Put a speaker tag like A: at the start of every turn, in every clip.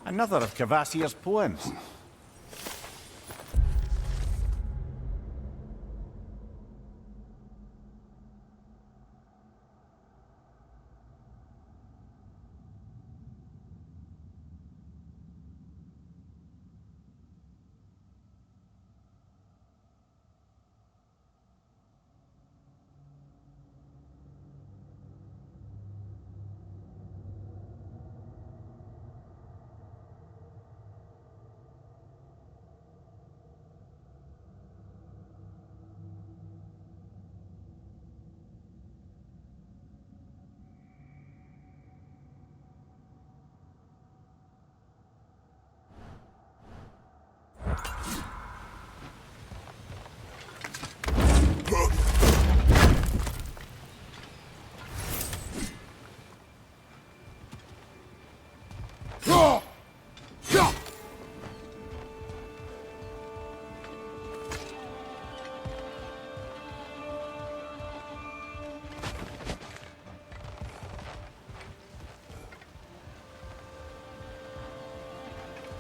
A: Another of Cavassier's poems.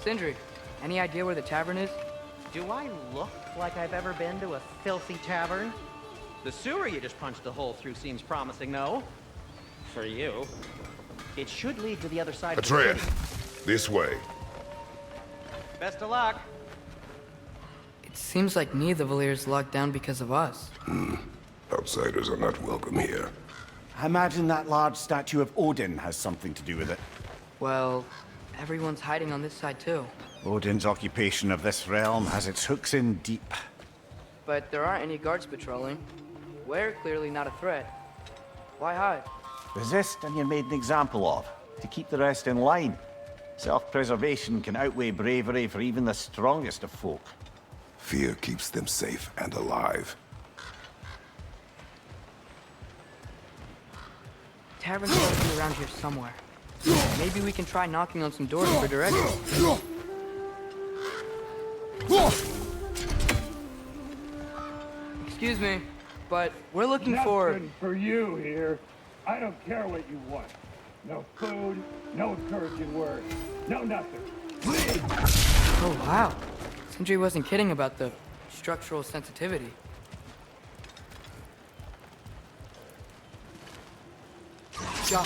B: Sindri, any idea where the tavern is?
C: Do I look like I've ever been to a filthy tavern? The sewer you just punched a hole through seems promising, no? For you. It should lead to the other side of the
D: Atreus,
C: city.
D: this way.
C: Best of luck.
B: It seems like neither Valyr's locked down because of us.
D: Outsiders are not welcome here.
A: I imagine that large statue of Odin has something to do with it.
B: Well, everyone's hiding on this side too.
A: Odin's occupation of this realm has its hooks in deep.
B: But there aren't any guards patrolling. We're clearly not a threat. Why hide?
A: Resist and you're made an example of, to keep the rest in line. Self-preservation can outweigh bravery for even the strongest of folk.
D: Fear keeps them safe and alive.
B: Tavern's gotta be around here somewhere. Maybe we can try knocking on some doors for directions. Excuse me, but we're looking for...
E: Nothing for you here. I don't care what you want. No food, no encouraging words, no nothing.
B: Oh, wow. Sindri wasn't kidding about the structural sensitivity. Ja.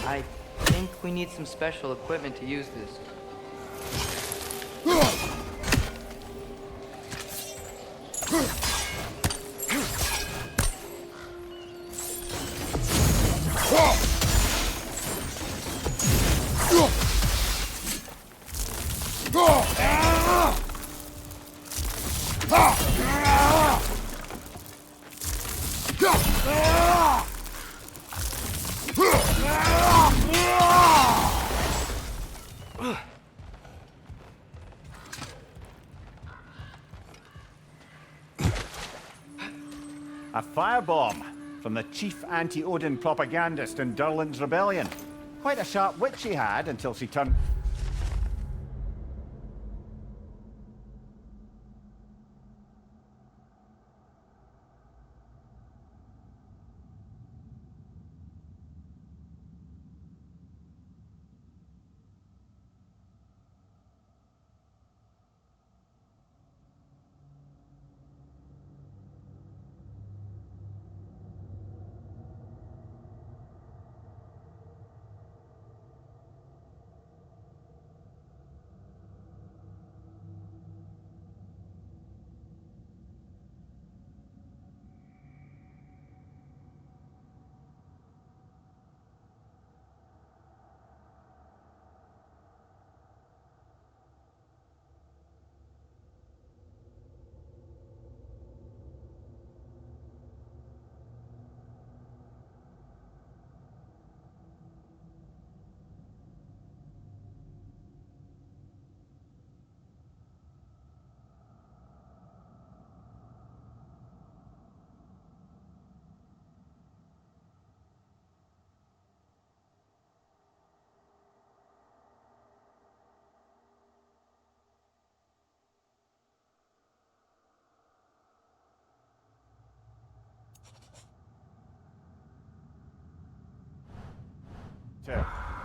B: I think we need some special equipment to use this.
A: firebomb from the chief anti-Odin propagandist in Durland's rebellion. Quite a sharp wit she had until she turned...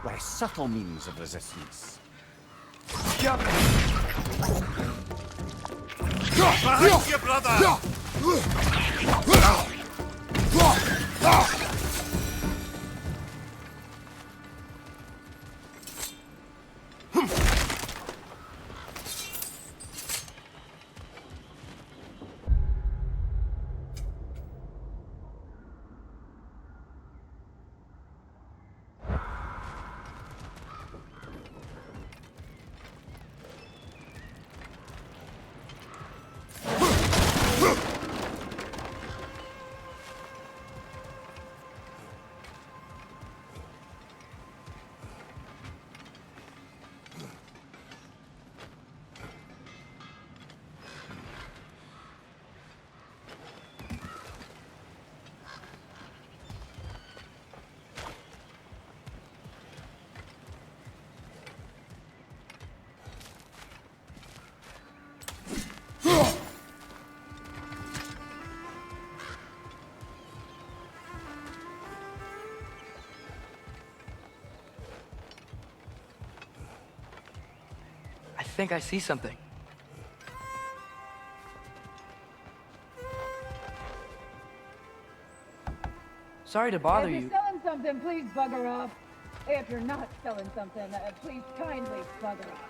A: were subtle means of resistance.
F: Behind you, brother!
B: I think I see something. Sorry to bother
G: If
B: you.
G: you're selling something, please bugger off. If you're not selling something, please kindly bugger off.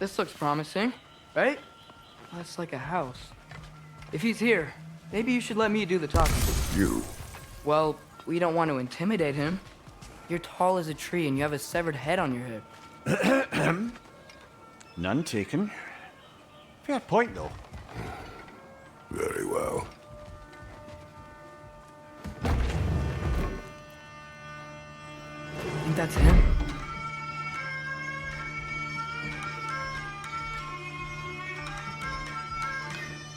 B: This looks promising, right? That's like a house. If he's here, maybe you should let me do the talking.
D: You.
B: Well, we don't want to intimidate him. You're tall as a tree and you have a severed head on your head.
A: None taken. Fair point, though.
D: Very well.
B: Think that's him?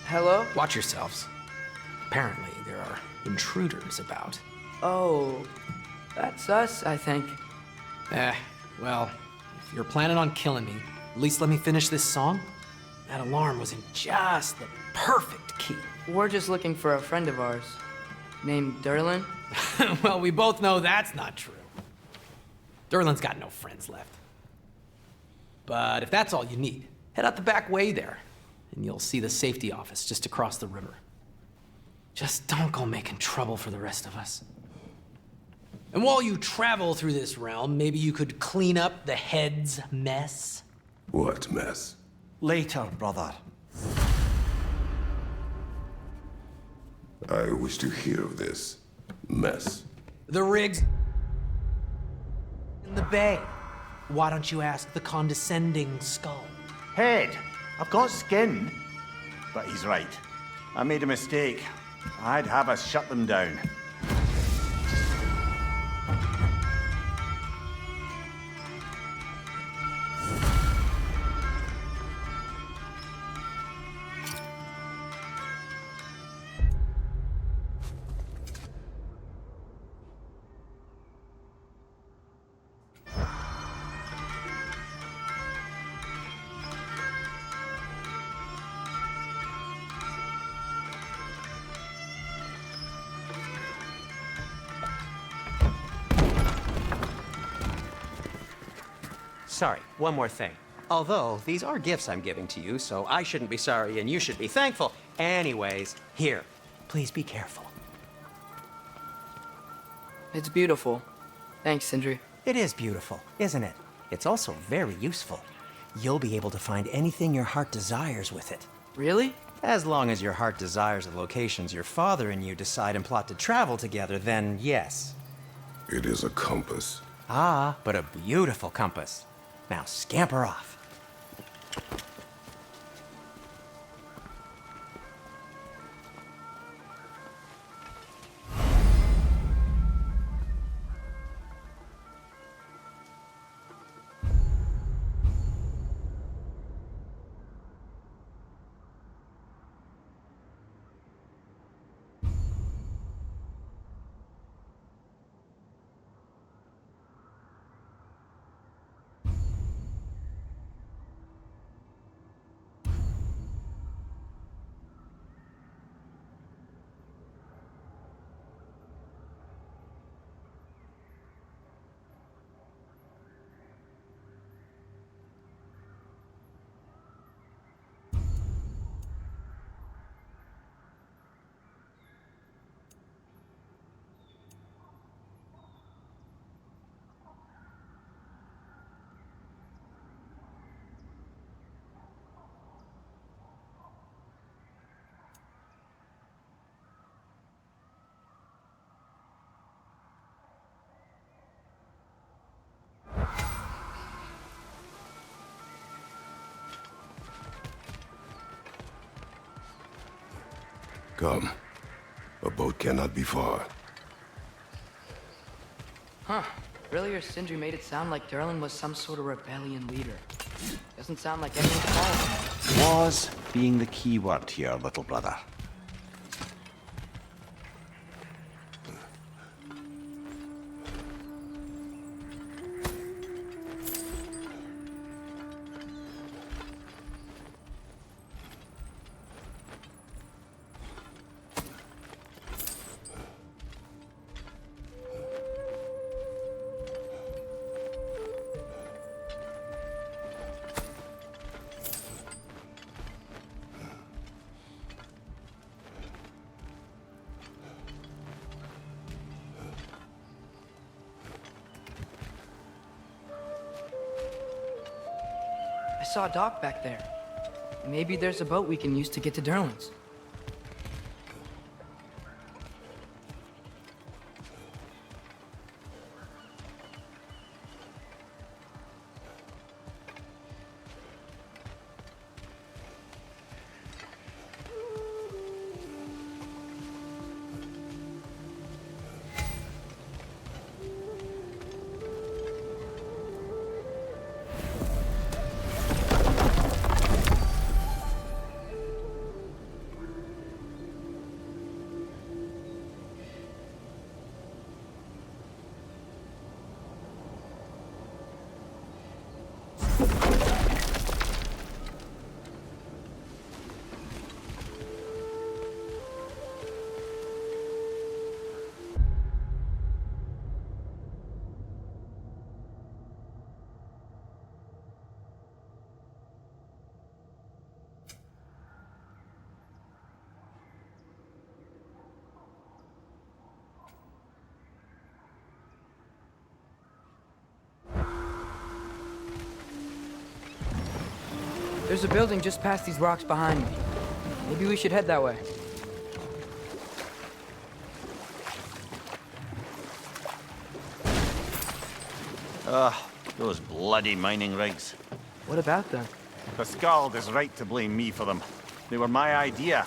B: Hello?
H: Watch yourselves. Apparently, there are intruders about.
B: Oh, that's us, I think.
H: Well, if you're planning on killing me, at least let me finish this song. That alarm was in just the perfect key.
B: We're just looking for a friend of ours named Derlin.
H: Well, we both know that's not true. Derlin's got no friends left. But if that's all you need, head out the back way there, and you'll see the safety office just across the river. Just don't go making trouble for the rest of us. And while you travel through this realm, maybe you could clean up the head's mess?
D: What mess?
A: Later, brother.
D: I wish to hear of this mess.
H: The rigs in the bay. Why don't you ask the condescending skull?
A: Head. I've got skin. But he's right. I made a mistake. I'd have us shut them down.
C: Sorry, one more thing. Although, these are gifts I'm giving to you, so I shouldn't be sorry and you should be thankful. Anyways, here, please be careful.
B: It's beautiful. Thanks, Sindri.
C: It is beautiful, isn't it? It's also very useful. You'll be able to find anything your heart desires with it.
B: Really?
C: As long as your heart desires the locations your father and you decide and plot to travel together, then yes.
D: It is a compass.
C: Ah, but a beautiful compass. Now scamper off.
D: Come. A boat cannot be far.
B: Huh. Earlier, Sindri made it sound like Derlin was some sort of rebellion leader. Doesn't sound like anyone's fault.
A: Was being the key word here, little brother.
B: I saw a dock back there. Maybe there's a boat we can use to get to Derlin's. There's a building just past these rocks behind me. Maybe we should head that way.
A: Ugh, those bloody mining rigs.
B: What about them?
A: The Skald is right to blame me for them. They were my idea.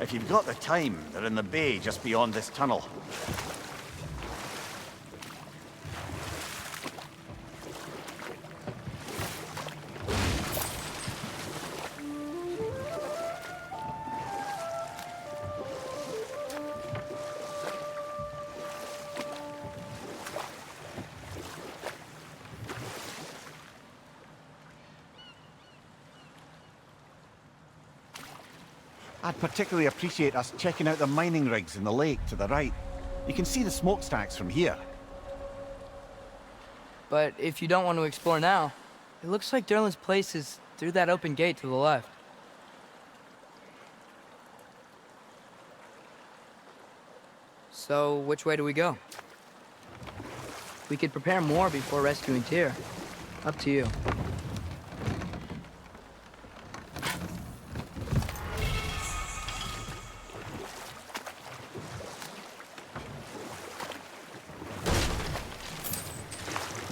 A: If you've got the time, they're in the bay just beyond this tunnel. I'd particularly appreciate us checking out the mining rigs in the lake to the right. You can see the smokestacks from here.
B: But if you don't want to explore now, it looks like Durlin's place is through that open gate to the left. So, which way do we go? We could prepare more before rescuing Tyr. Up to you.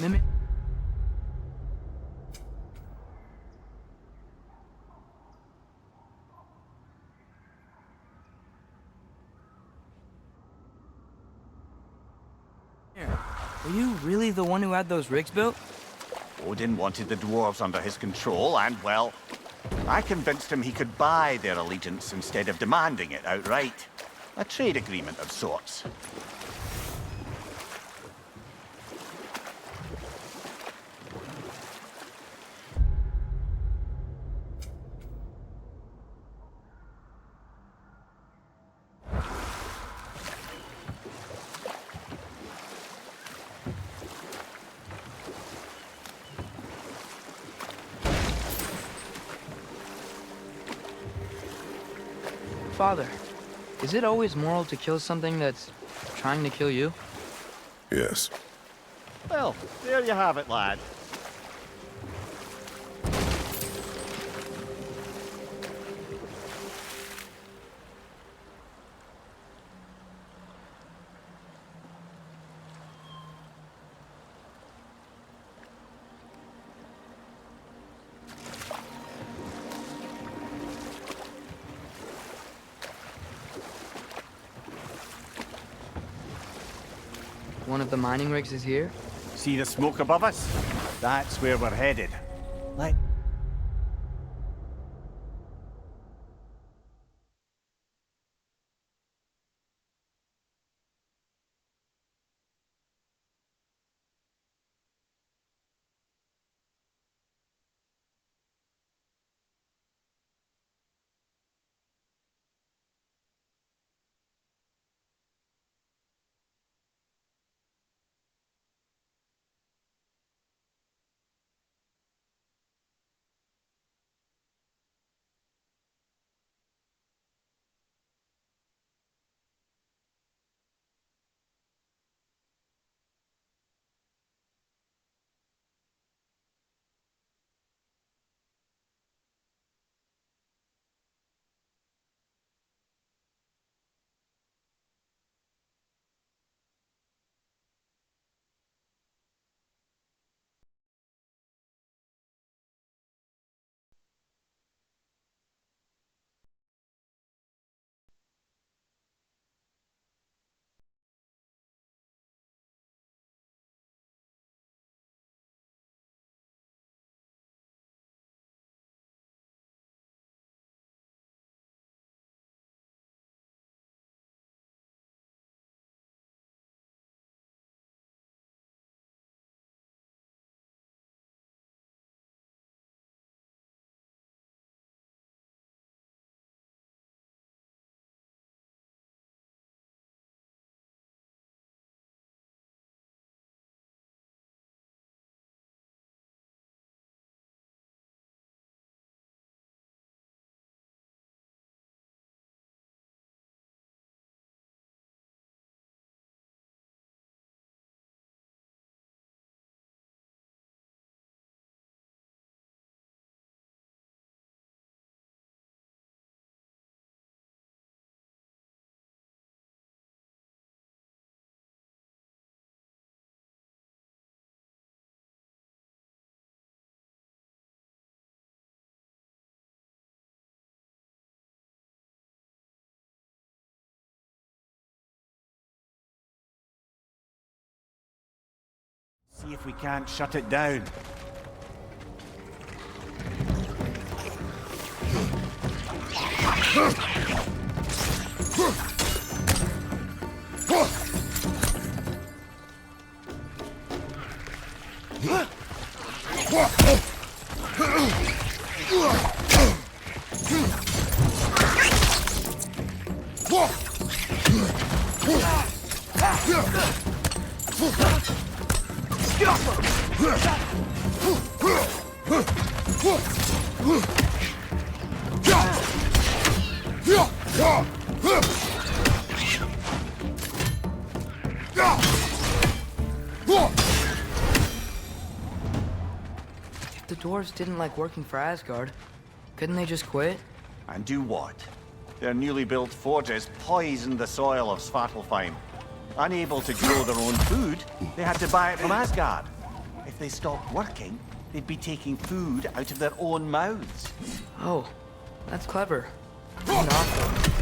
B: Mimic. Are you really the one who had those rigs built?
A: Odin wanted the dwarves under his control, and, well, I convinced him he could buy their allegiance instead of demanding it outright. A trade agreement of sorts.
B: Father, is it always moral to kill something that's trying to kill you?
D: Yes.
A: Well, there you have it, lad.
B: One of the mining rigs is here?
A: See the smoke above us? That's where we're headed. Let See if we can't shut it down.
B: If the dwarves didn't like working for Asgard, couldn't they just quit?
A: And do what? Their newly built forges poisoned the soil of Svartalfheim. Unable to grow their own food, they had to buy it from Asgard. If they stopped working, they'd be taking food out of their own mouths.
B: Oh, that's clever. And awful.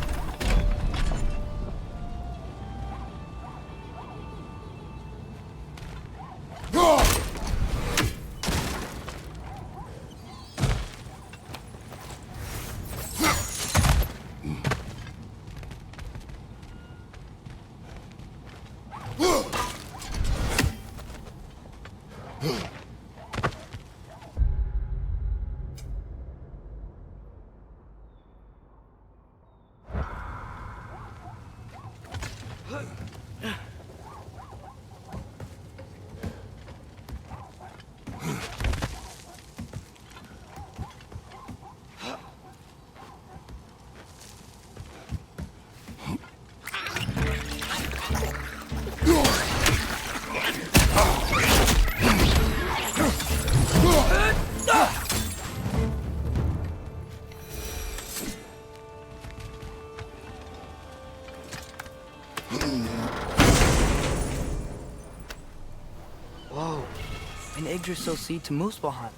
B: Whoa, an Yggdrasil seed to Muspelheim.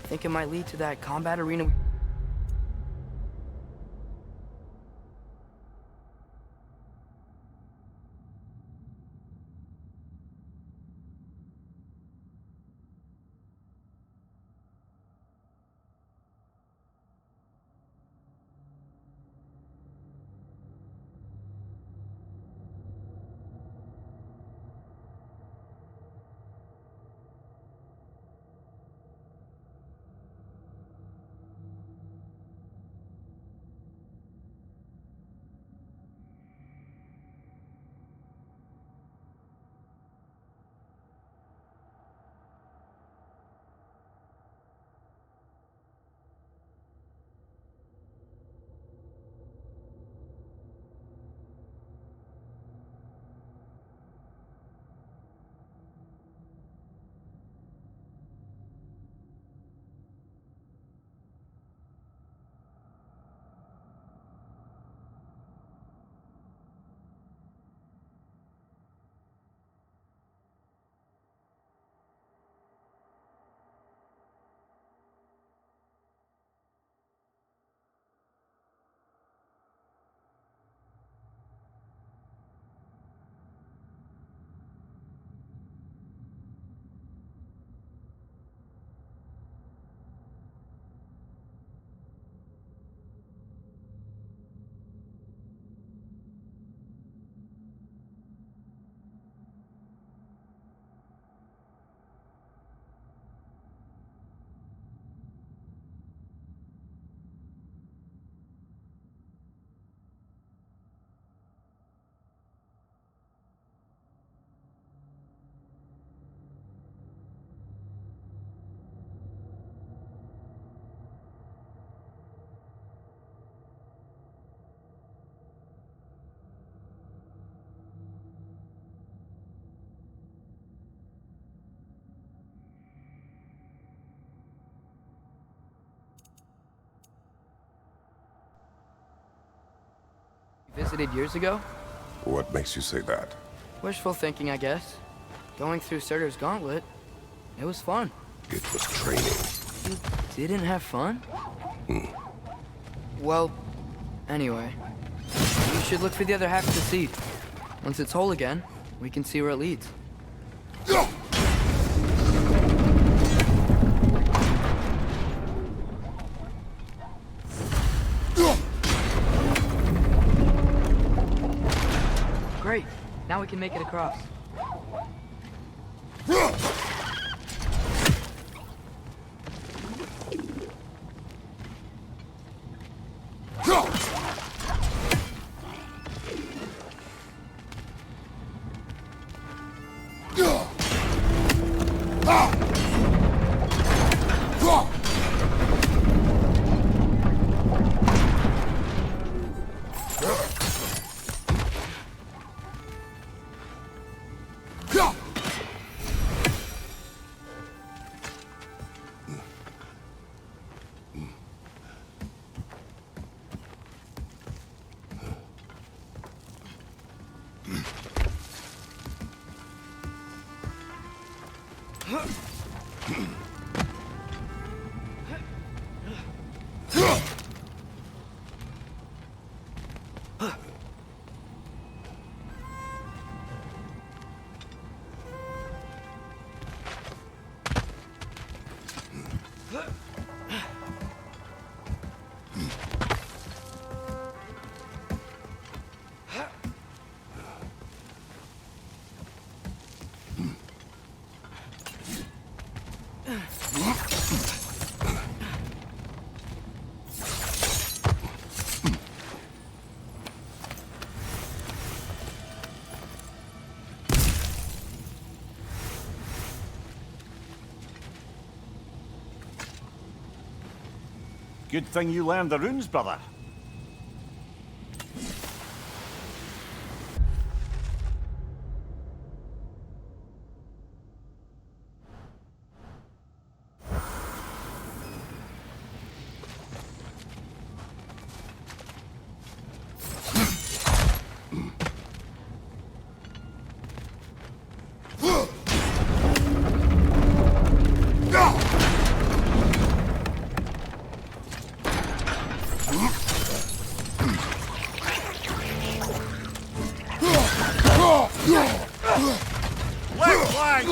B: Think it might lead to that combat arena. Visited years ago?
D: What makes you say that?
B: Wishful thinking, I guess. Going through Surtur's gauntlet, it was fun.
D: It was training.
B: You didn't have fun? Well, anyway. You should look for the other half of the seed. Once it's whole again, we can see where it leads. Now we can make it across.
A: Good thing you learned the runes, brother.
F: Left flank!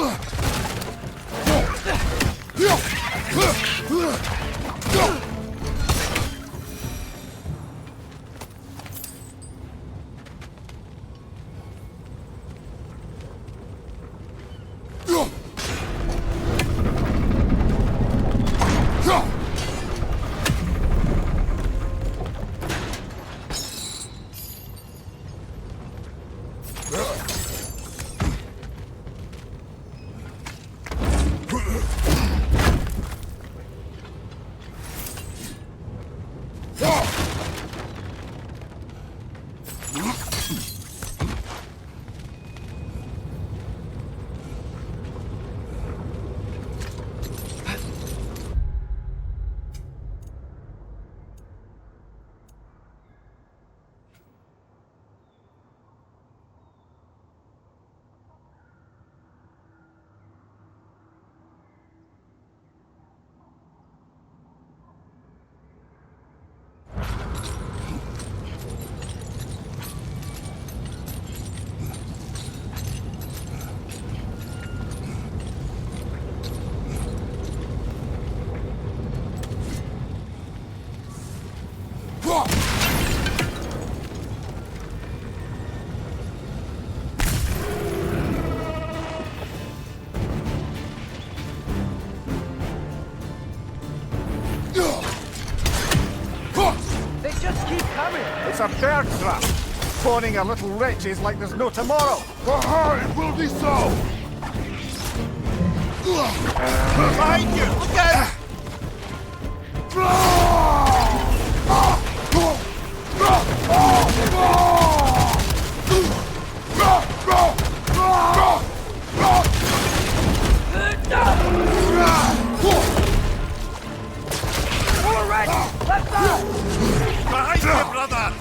A: It's a bear trap! Spawning our little wretches like there's no tomorrow!
D: For her, it will be so!
F: Behind you! Look out! Behind you, brother!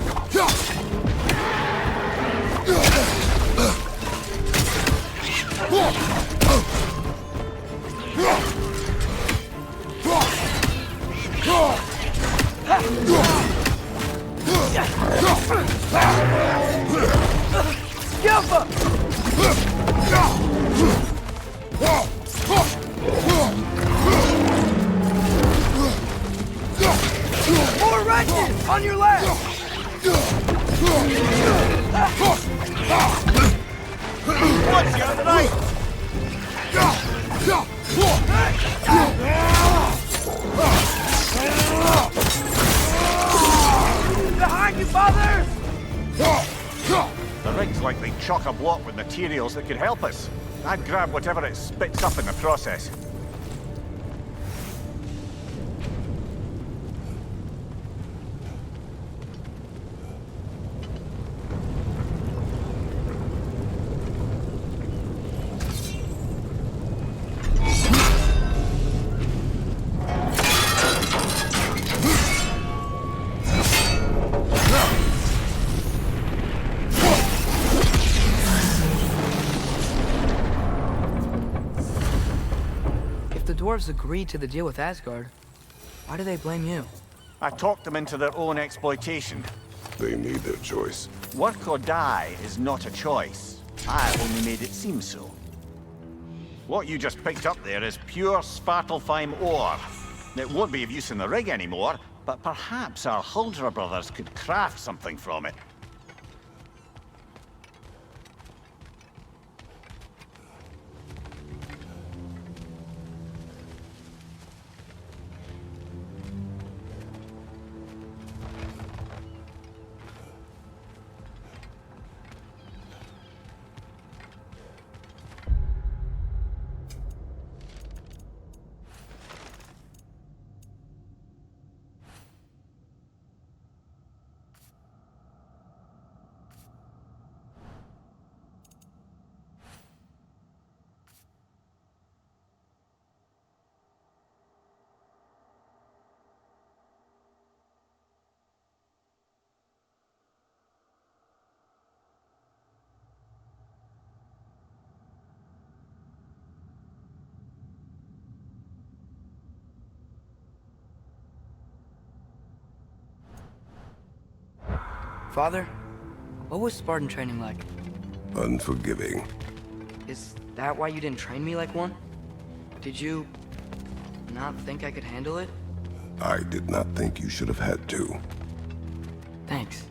B: More wretches!
A: Rigs like they chock-a-block with materials that could help us. I'd grab whatever it spits up in the process.
B: The Dwarves agreed to the deal with Asgard. Why do they blame you?
A: I talked them into their own exploitation.
D: They made their choice.
A: Work or die is not a choice. I only made it seem so. What you just picked up there is pure Svartalfheim ore. It won't be of use in the rig anymore, but perhaps our Huldra brothers could craft something from it.
B: Father, what was Spartan training like?
D: Unforgiving.
B: Is that why you didn't train me like one? Did you not think I could handle it?
D: I did not think you should have had to.
B: Thanks.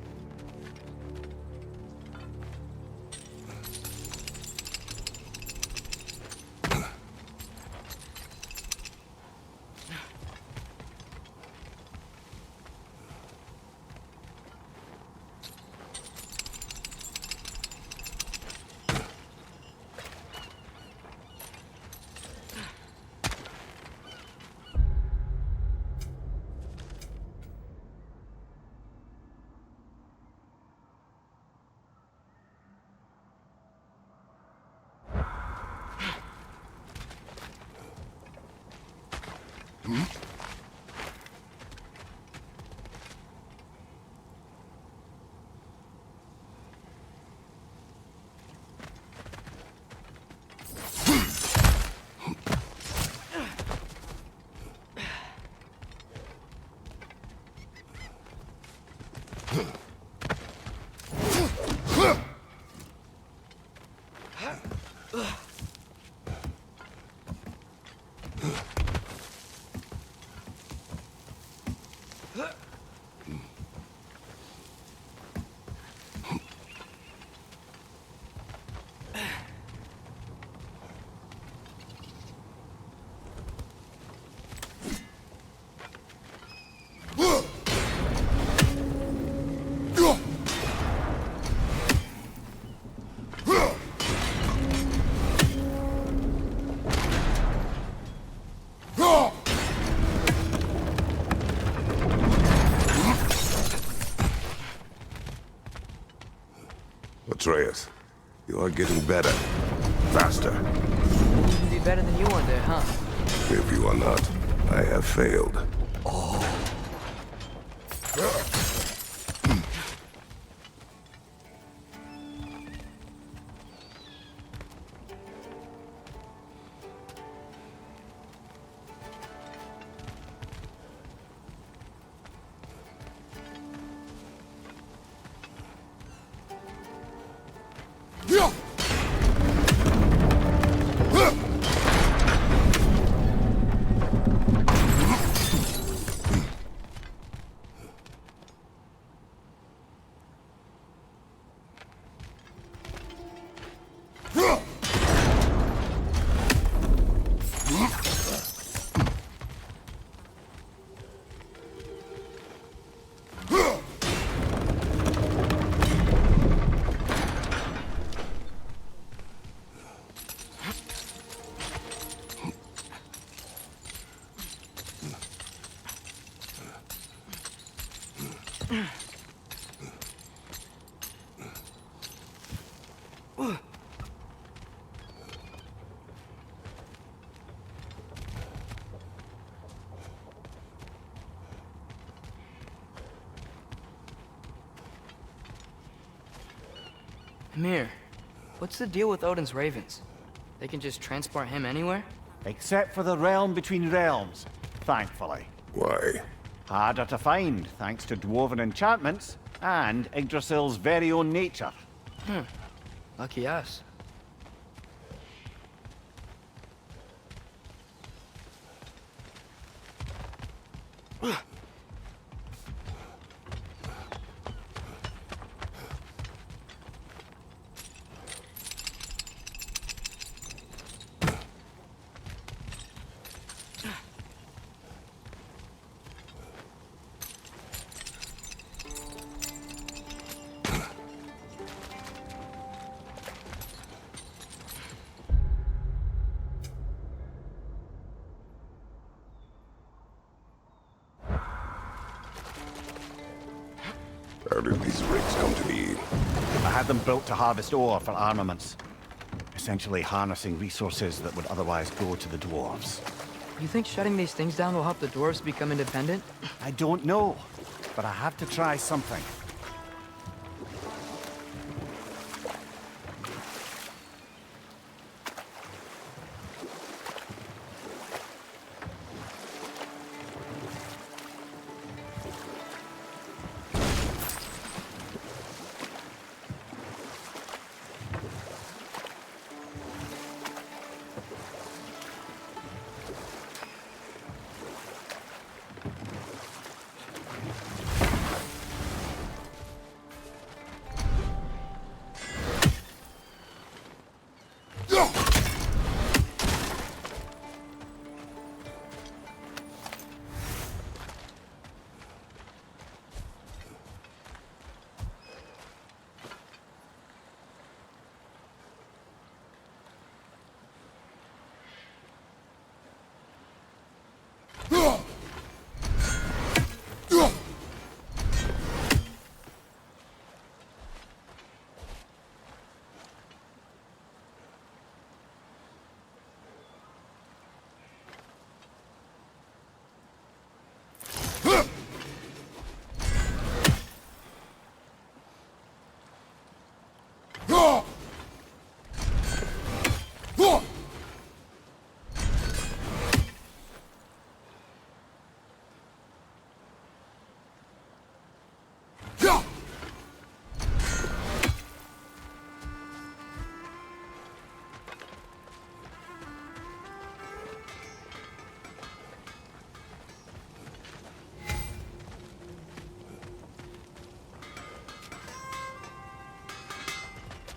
D: Atreus, you are getting better. Faster.
B: You'd be better than you one day, huh?
D: If you are not, I have failed.
B: Amir, what's the deal with Odin's ravens? They can just transport him anywhere?
A: Except for the realm between realms, thankfully.
D: Why?
A: Harder to find, thanks to dwarven enchantments and Yggdrasil's very own nature.
B: Lucky us.
D: How did these rigs come to be?
A: I had them built to harvest ore for armaments. Essentially harnessing resources that would otherwise go to the dwarves.
B: You think shutting these things down will help the dwarves become independent?
A: I don't know, but I have to try something.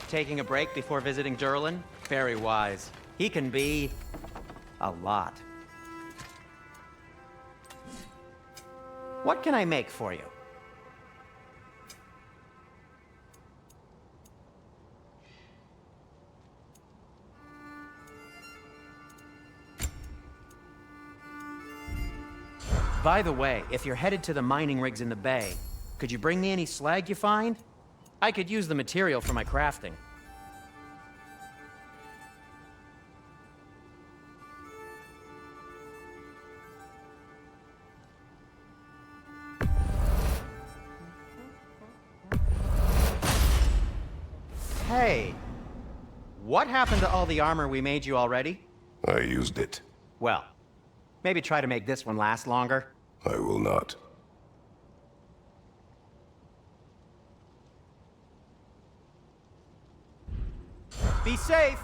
C: Taking a break before visiting Durlin? Very wise. He can be a lot. What can I make for you? By the way, if you're headed to the mining rigs in the bay, could you bring me any slag you find? I could use the material for my crafting. Hey, what happened to all the armor we made you already?
D: I used it.
C: Well, maybe try to make this one last longer.
D: I will not.
C: Be safe!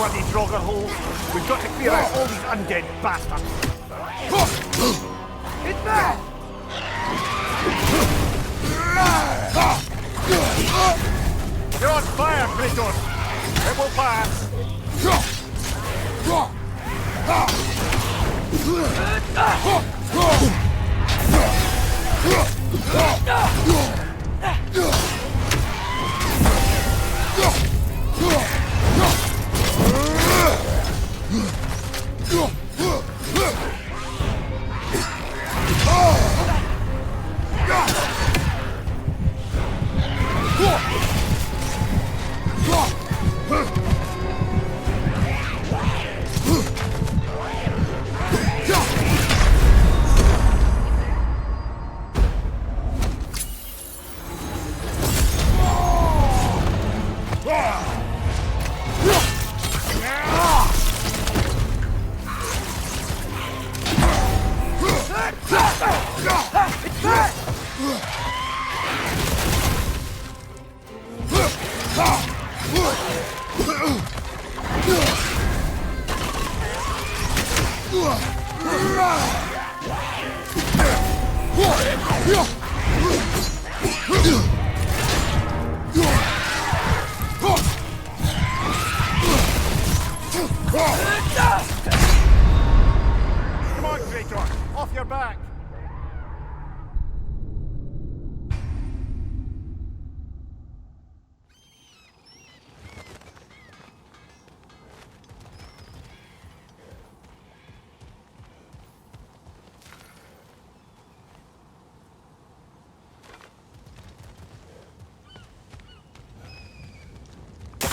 F: Bloody Draugr holes! We've got to clear out all these undead bastards!
B: It's back!
F: You're on fire, Kratos! It will pass! Come on, Kratos! Off your back!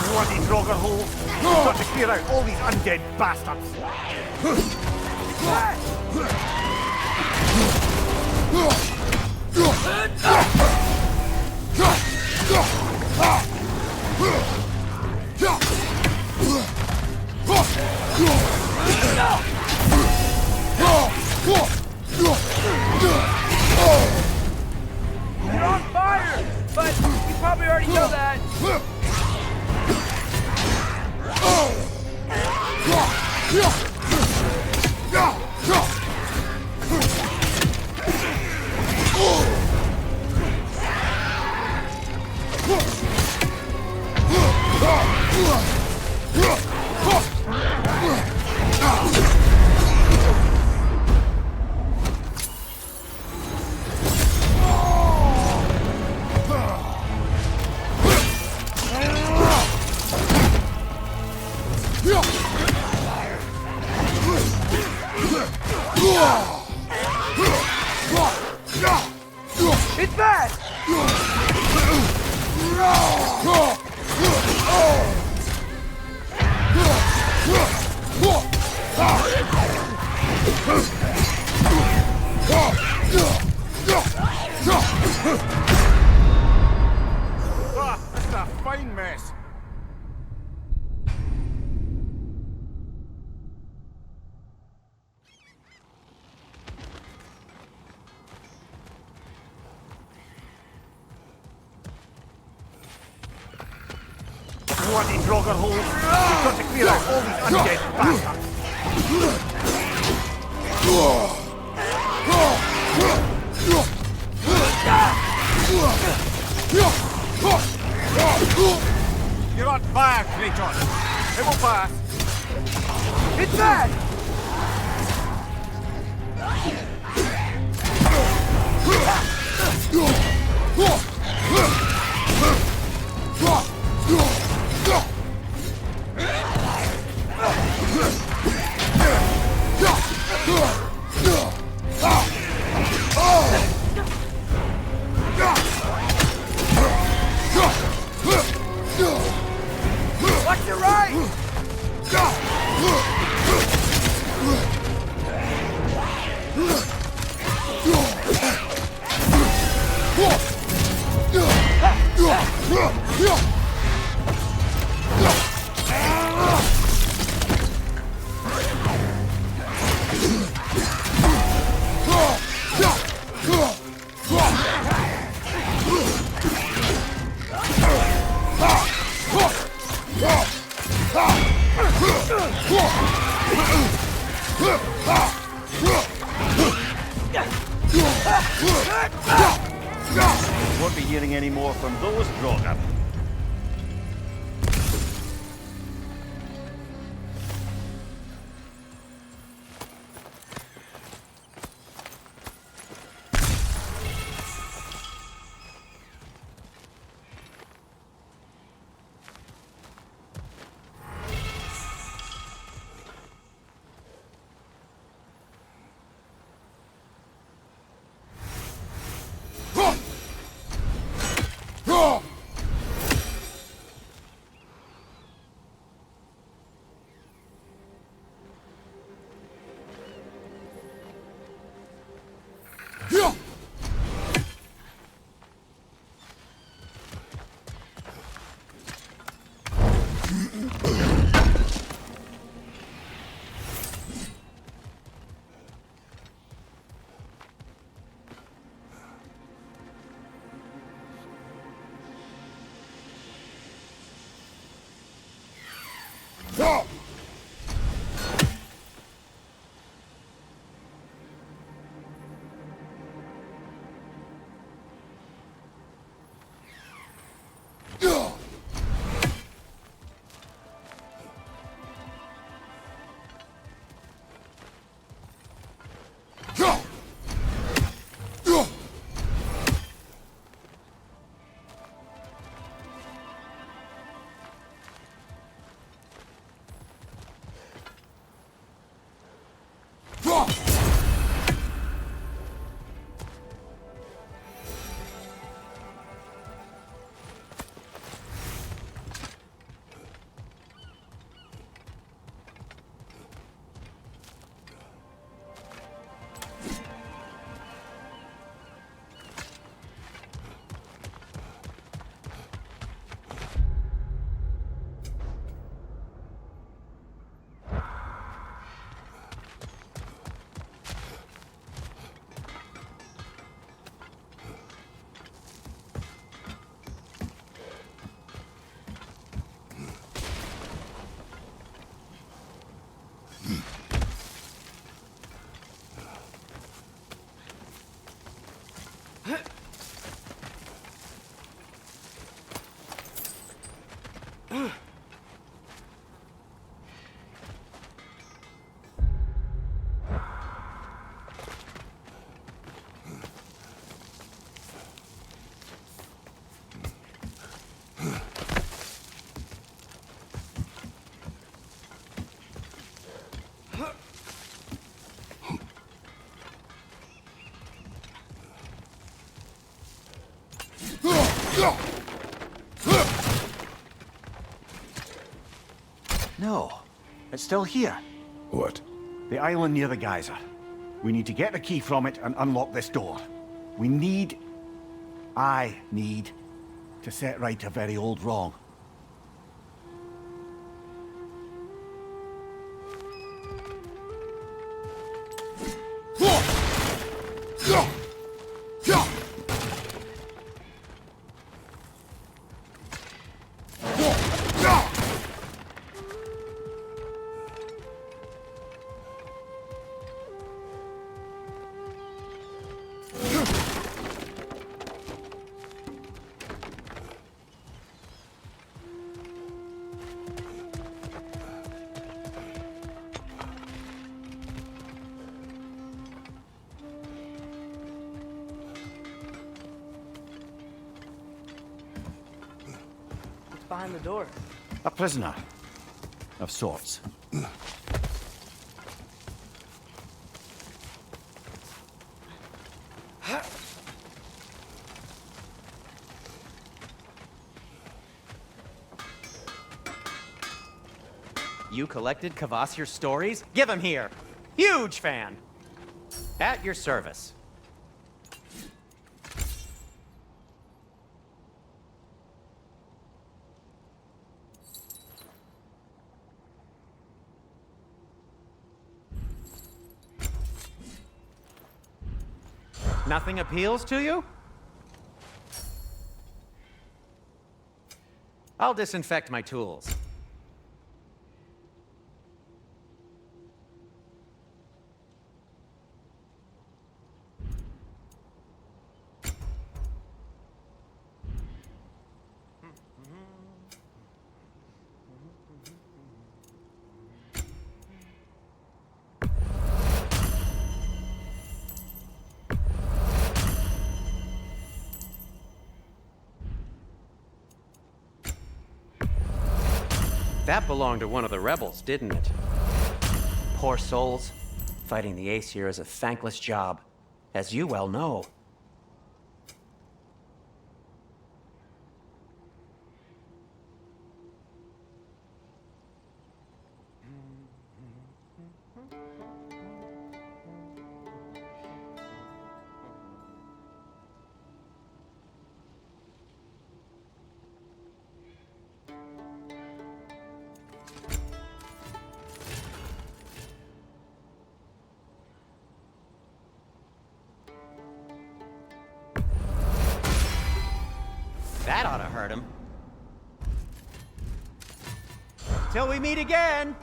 F: Bloody Draugr holes! We've got to clear out all these undead bastards!
B: You're on fire! But you probably already know that. It's back!
F: Ah, this is a fine mess! Bloody Draugr holes! We've got to clear out all these undead bastards! You're on fire, Kratos! It will pass!
B: It's back! Watch your right!
A: Won't be hearing any more from those Draugr. No, it's still here.
D: What?
A: The island near the geyser. We need to get the key from it and unlock this door. I need to set right a very old wrong.
B: Behind the door.
A: A prisoner. Of sorts.
C: You collected Kvasir's stories? Give him here! Huge fan! At your service. Nothing appeals to you? I'll disinfect my tools. That belonged to one of the rebels, didn't it? Poor souls. Fighting the Aesir is a thankless job, as you well know. That ought to hurt him. Till we meet again!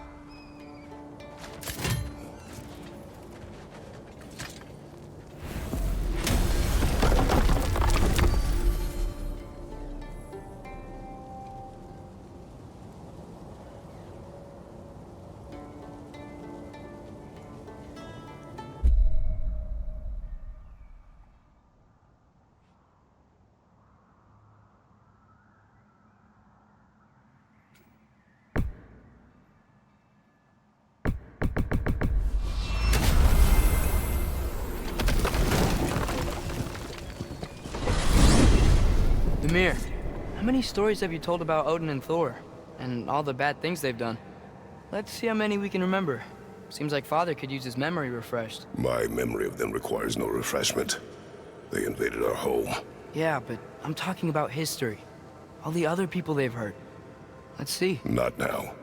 B: Mimir, how many stories have you told about Odin and Thor? And all the bad things they've done? Let's see how many we can remember. Seems like Father could use his memory refreshed.
D: My memory of them requires no refreshment. They invaded our home.
B: Yeah, but I'm talking about history. All the other people they've hurt. Let's see.
D: Not now.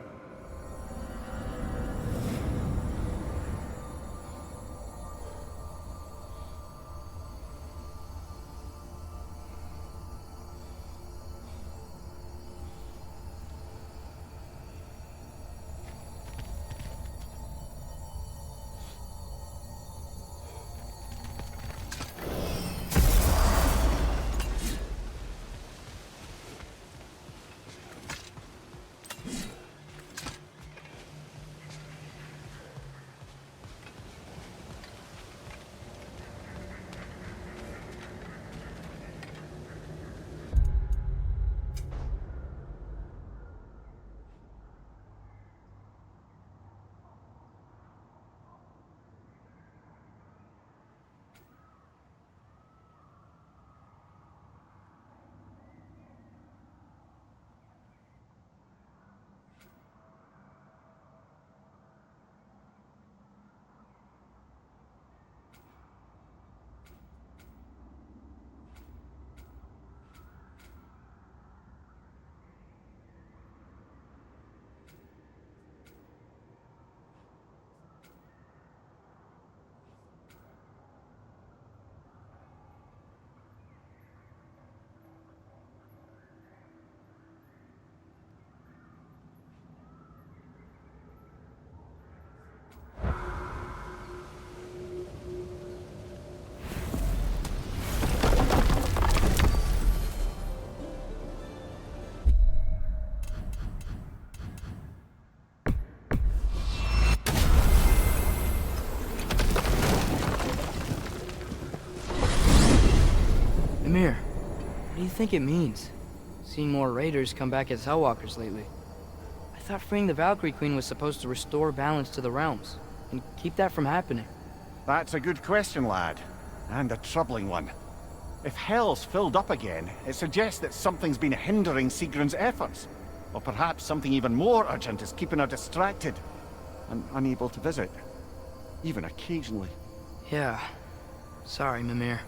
B: Mimir, what do you think it means? Seeing more raiders come back as Hellwalkers lately. I thought freeing the Valkyrie Queen was supposed to restore balance to the realms, and keep that from happening.
A: That's a good question, lad. And a troubling one. If Hell's filled up again, it suggests that something's been hindering Sigrun's efforts. Or perhaps something even more urgent is keeping her distracted and unable to visit. Even occasionally.
B: Yeah. Sorry, Mimir.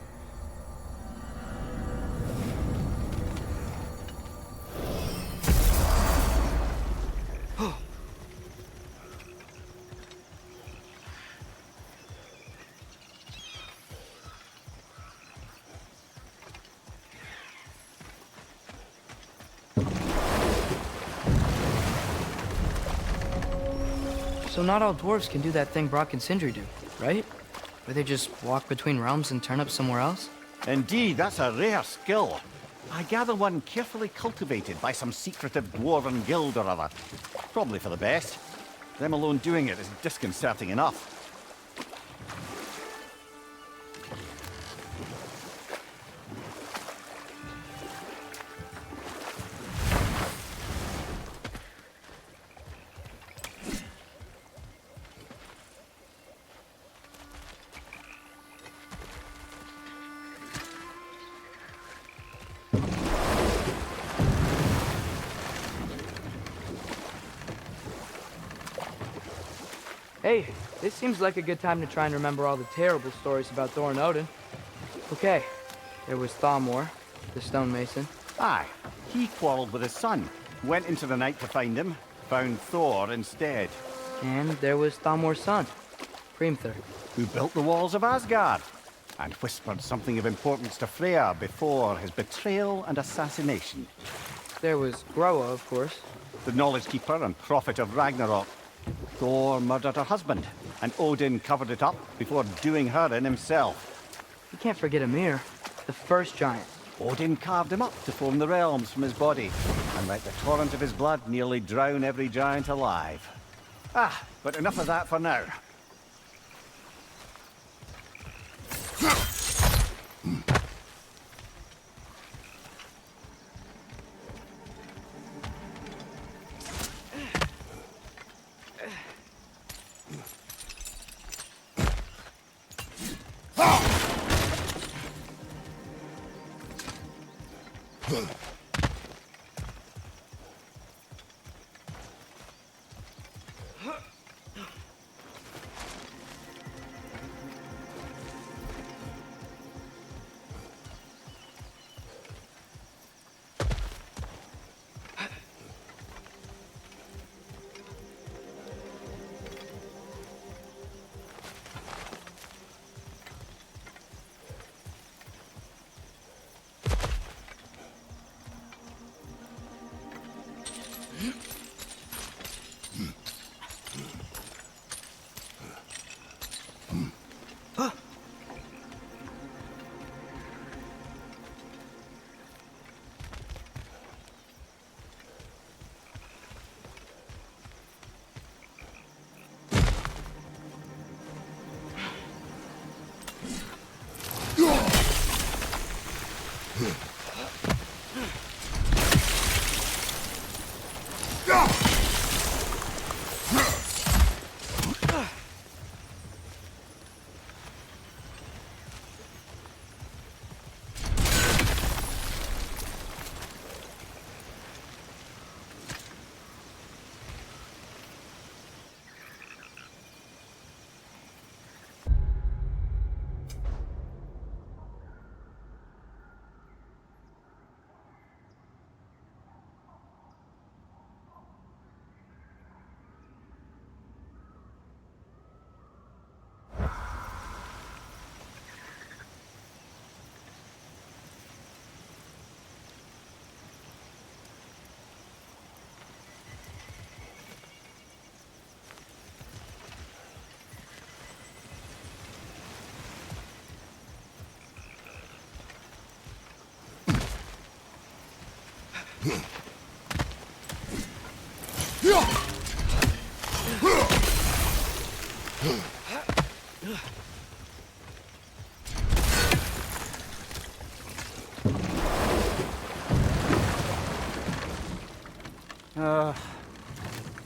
B: So not all dwarves can do that thing Brock and Sindri do, right? Where they just walk between realms and turn up somewhere else?
A: Indeed, that's a rare skill. I gather one carefully cultivated by some secretive dwarven guild or other. Probably for the best. Them alone doing it is disconcerting enough.
B: Hey, this seems like a good time to try and remember all the terrible stories about Thor and Odin. Okay, there was Thalmor, the stonemason.
A: Aye, he quarreled with his son, went into the night to find him, found Thor instead.
B: And there was Thalmor's son, Hrimthur.
A: Who built the walls of Asgard, and whispered something of importance to Freya before his betrayal and assassination.
B: There was Groa, of course.
A: The knowledge keeper and prophet of Ragnarok. Thor murdered her husband, and Odin covered it up before doing her in himself.
B: You can't forget Ymir, the first giant.
A: Odin carved him up to form the realms from his body, and let the torrent of his blood nearly drown every giant alive. But enough of that for now.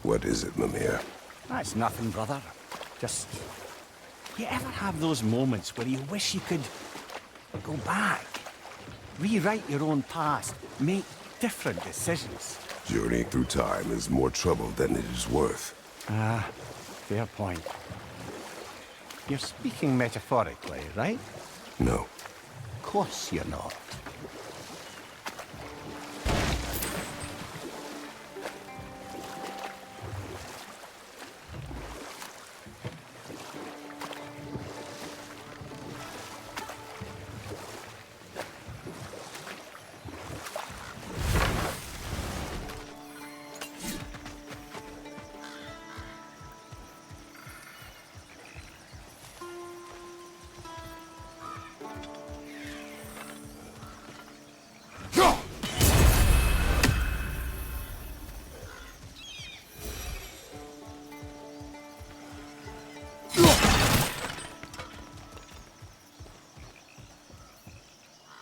D: What is it, Mimir?
A: That's nothing, brother. Just... You ever have those moments where you wish you could... go back? Rewrite your own past, make different decisions?
D: Journeying through time is more trouble than it is worth.
A: Fair point. You're speaking metaphorically, right?
D: No.
A: Of course you're not.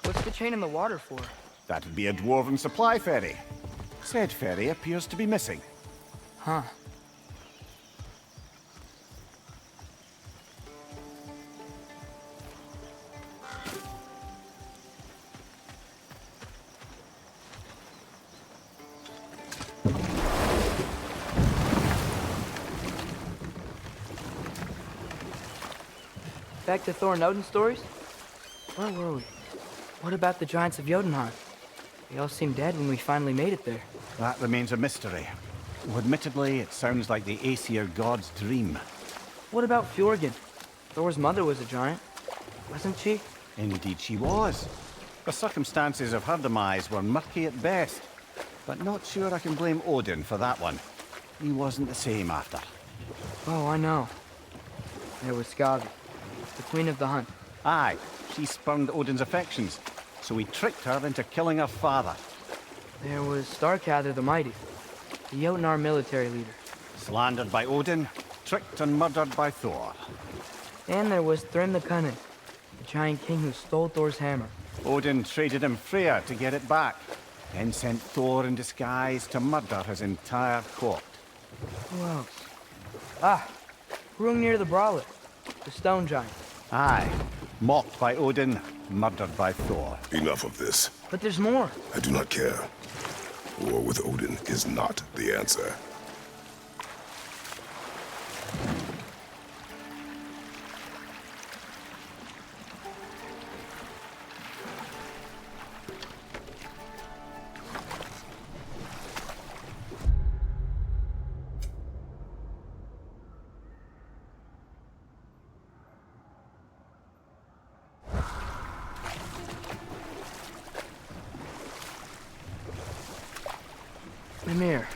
B: What's the chain in the water for?
A: That'd be a dwarven supply ferry. Said ferry appears to be missing.
B: Huh. Back to Thor and Odin stories? Where were we? What about the giants of Jotunheim? They all seemed dead when we finally made it there.
A: That remains a mystery. Admittedly, it sounds like the Aesir god's dream.
B: What about Fjorgyn? Thor's mother was a giant, wasn't she?
A: Indeed she was. The circumstances of her demise were murky at best, but not sure I can blame Odin for that one. He wasn't the same after.
B: Oh, I know. There was Skavi, the queen of the hunt.
A: Aye, she spurned Odin's affections, so he tricked her into killing her father.
B: There was Starkather the Mighty, the Jotnar military leader.
A: Slandered by Odin, tricked and murdered by Thor.
B: And there was Thrym the Cunning, the giant king who stole Thor's hammer.
A: Odin traded him Freya to get it back, then sent Thor in disguise to murder his entire court.
B: Who else? Ah, Hrungnir the Brawler, the stone giant.
A: Aye, mocked by Odin, murdered by Thor.
D: Enough of this.
B: But there's more.
D: I do not care. War with Odin is not the answer.
B: Mimir,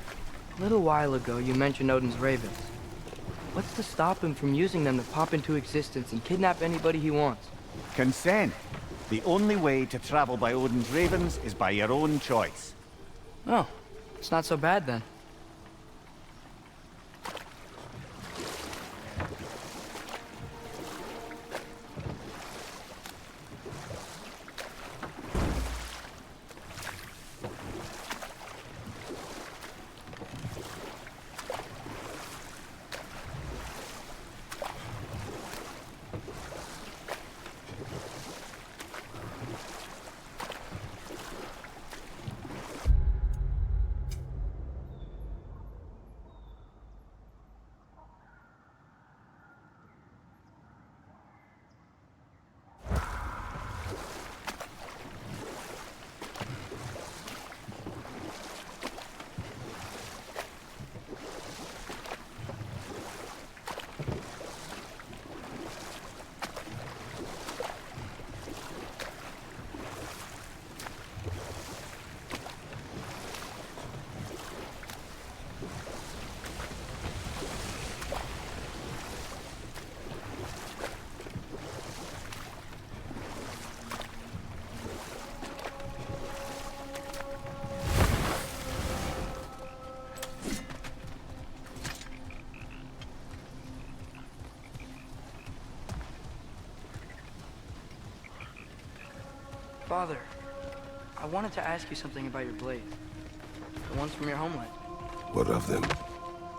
B: a little while ago you mentioned Odin's ravens. What's to stop him from using them to pop into existence and kidnap anybody he wants?
A: Consent. The only way to travel by Odin's ravens is by your own choice.
B: Oh, it's not so bad then. Father, I wanted to ask you something about your blades. The ones from your homeland.
D: What of them?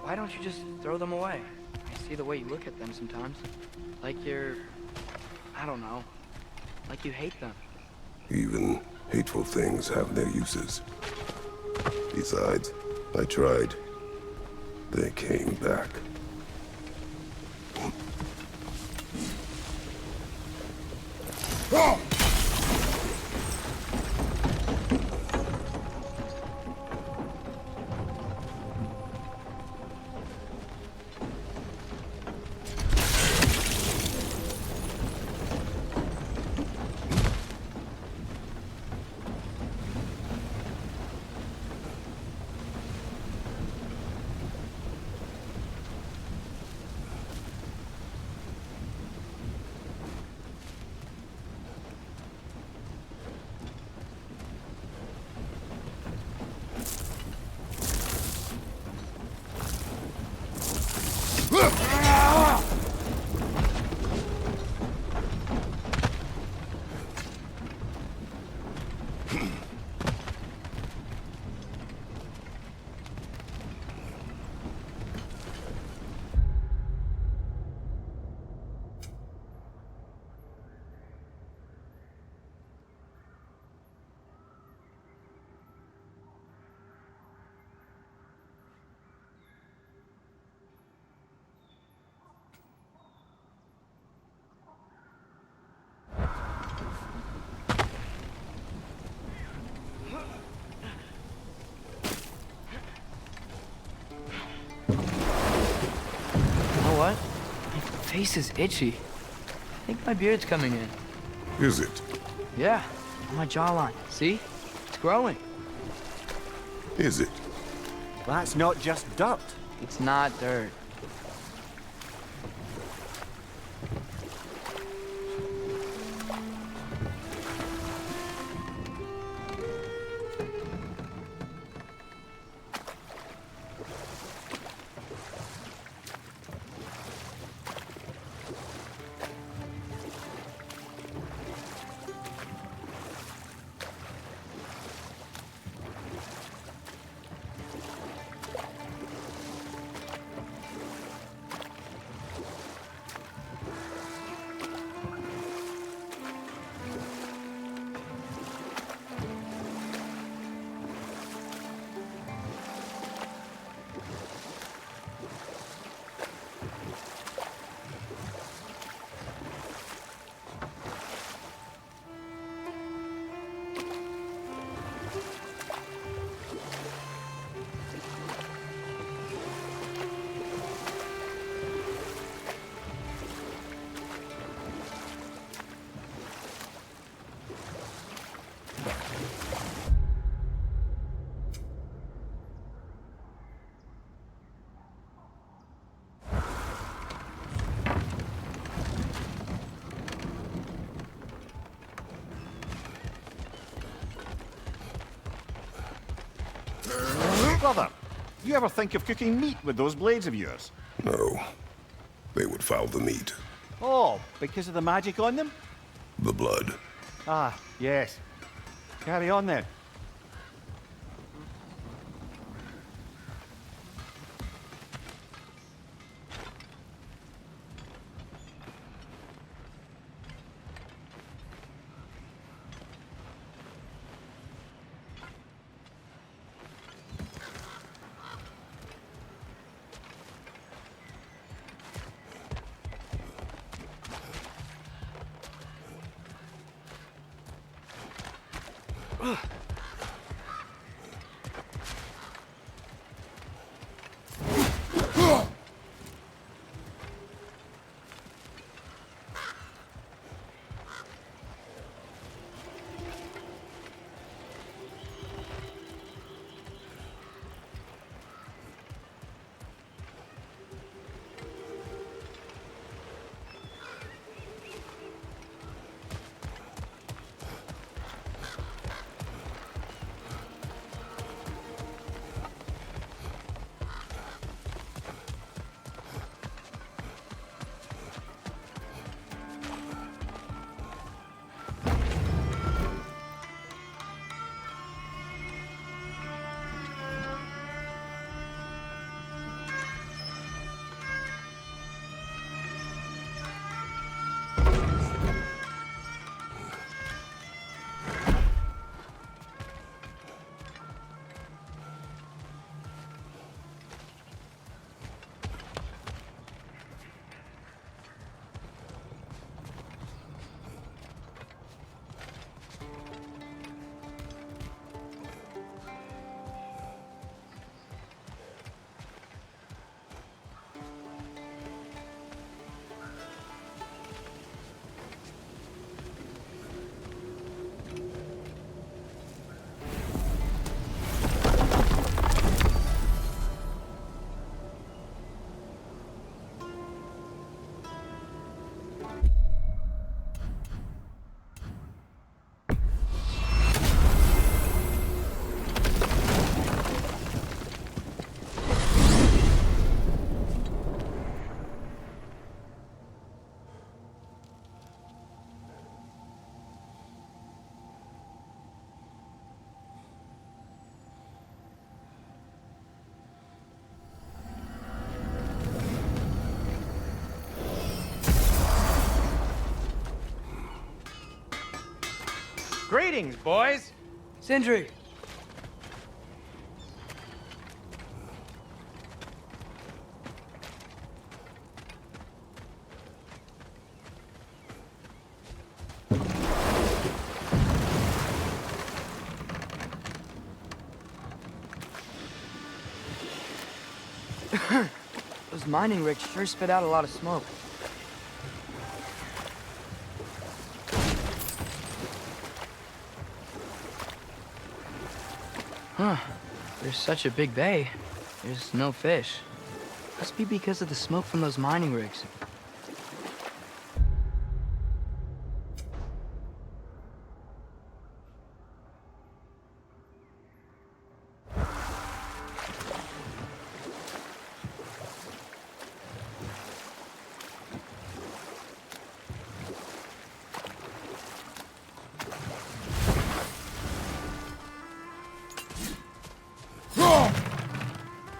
B: Why don't you just throw them away? I see the way you look at them sometimes. Like you're... I don't know. Like you hate them.
D: Even hateful things have their uses. Besides, I tried. They came back.
B: face is itchy. I think my beard's coming in.
D: Is it?
B: Yeah, on my jawline. See? It's growing.
D: Is it?
A: That's not just dirt.
B: It's not dirt.
A: Brother, you ever think of cooking meat with those blades of yours?
D: No. They would foul the meat.
A: Oh, because of the magic on them?
D: The blood.
A: Ah, yes. Carry on then.
C: Greetings, boys.
B: Sindri! Those mining rigs sure spit out a lot of smoke. Huh. There's such a big bay. There's no fish. Must be because of the smoke from those mining rigs.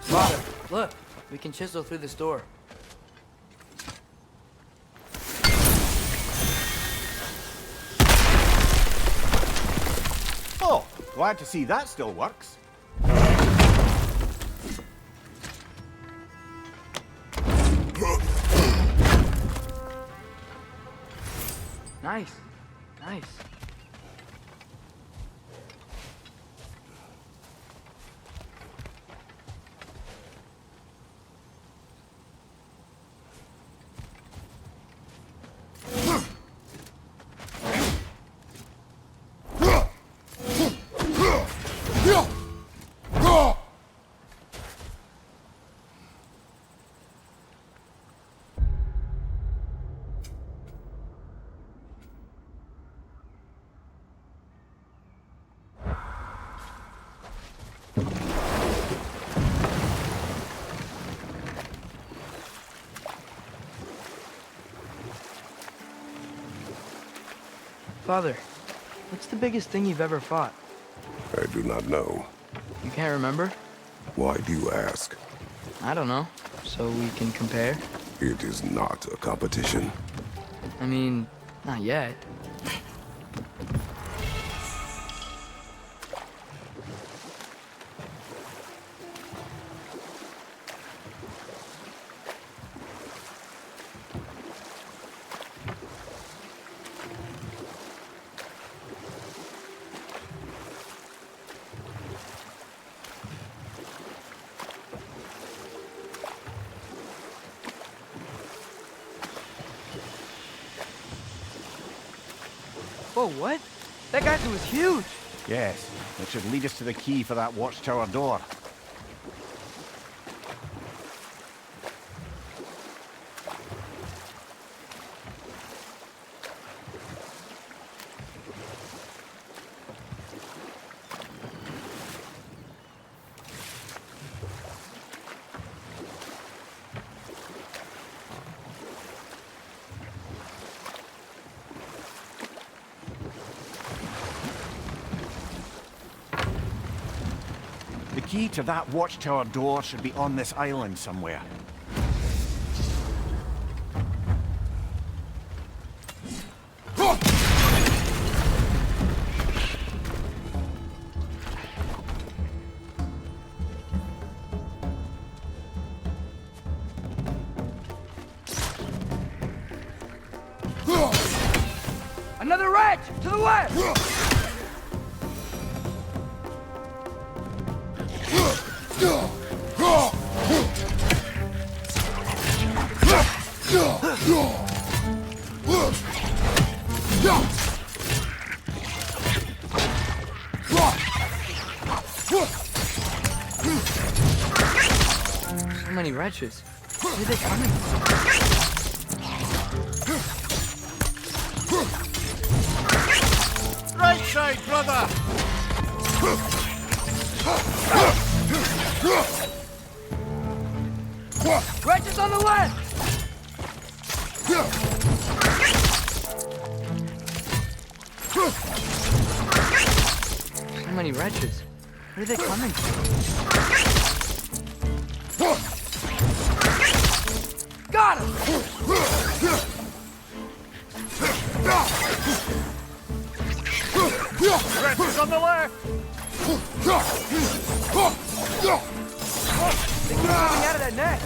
B: Father, look. We can chisel through this door.
F: Oh, glad to see that still works.
B: Nice. Nice. Father, what's the biggest thing you've ever fought?
D: I do not know.
B: You can't remember?
D: Why do you ask?
B: I don't know. So we can compare?
D: It is not a competition.
B: I mean, not yet. Whoa, what? That guy was huge!
F: Yes, it should lead us to the key for that watchtower door. The key to that watchtower door should be on this island somewhere.
B: Another wrench! To the left! So many wrenches. Where are they coming from?
F: Right side, brother!
B: Wrenches on the left! So many wrenches. Where are they coming from? Got him!
F: Wrenches on the left!
B: They keep coming out of that net!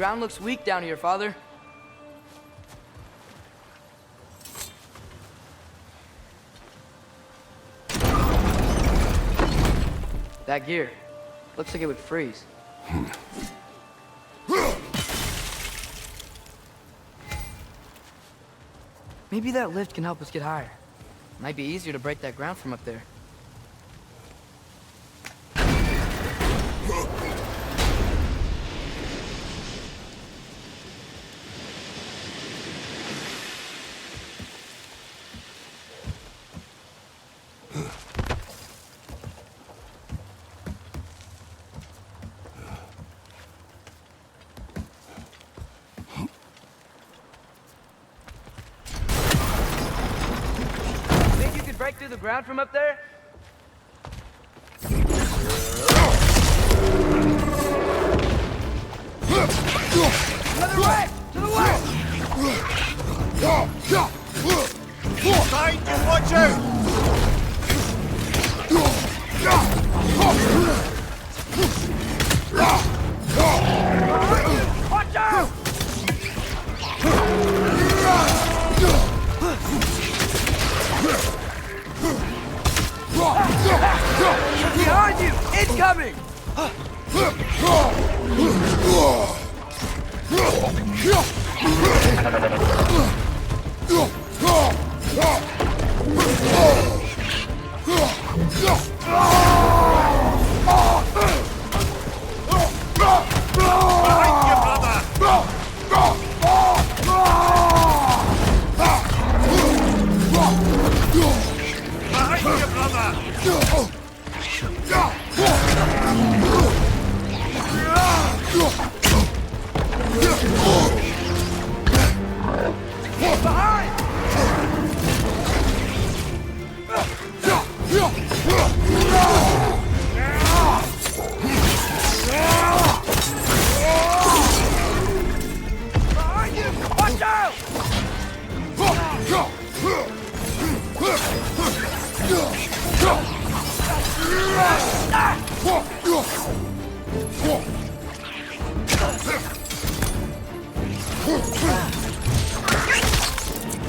B: ground looks weak down here, Father. That gear. Looks like it would freeze. Maybe that lift can help us get higher. Might be easier to break that ground from up there. Break through the ground from up there? Another way! To the west!
F: Side, you watch out!
B: Watch out! Behind you! It's coming!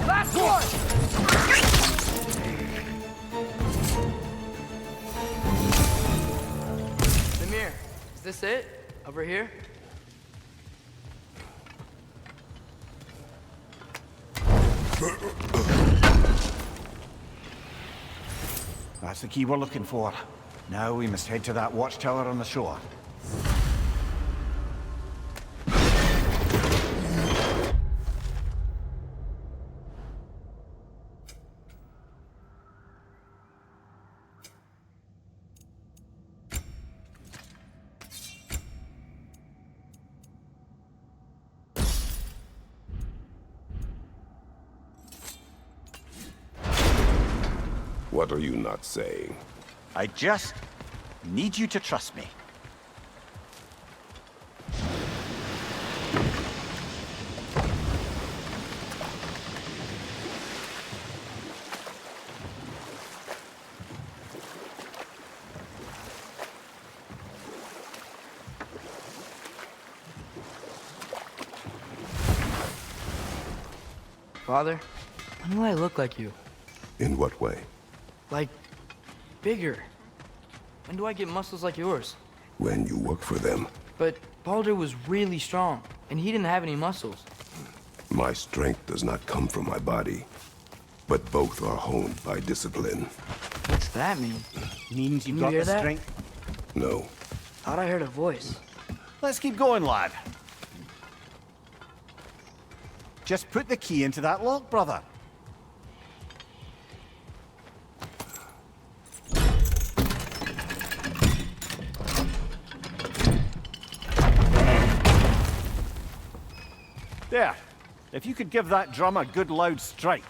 B: Last one! Demir, is this it? Over here?
A: That's the key we're looking for. Now we must head to that watchtower on the shore.
D: What are you not saying?
A: I just need you to trust me.
B: Father, when do I look like you?
D: In what way?
B: Like, bigger. When do I get muscles like yours?
D: When you work for them.
B: But Baldur was really strong, and he didn't have any muscles.
D: My strength does not come from my body, but both are honed by discipline.
B: What's that mean?
F: Means you've
B: You
F: got
B: hear
F: the
B: that?
F: strength.
D: No.
B: Thought I heard a voice.
A: Let's keep going, lad. Just put the key into that lock, brother. There. If you could give that drum a good loud strike.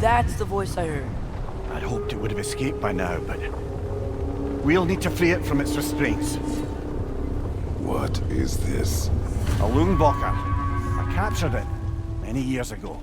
B: That's the voice I heard.
A: I'd hoped it would have escaped by now, but we'll need to free it from its restraints.
D: What is this?
A: A Lungbocker. I captured it many years ago.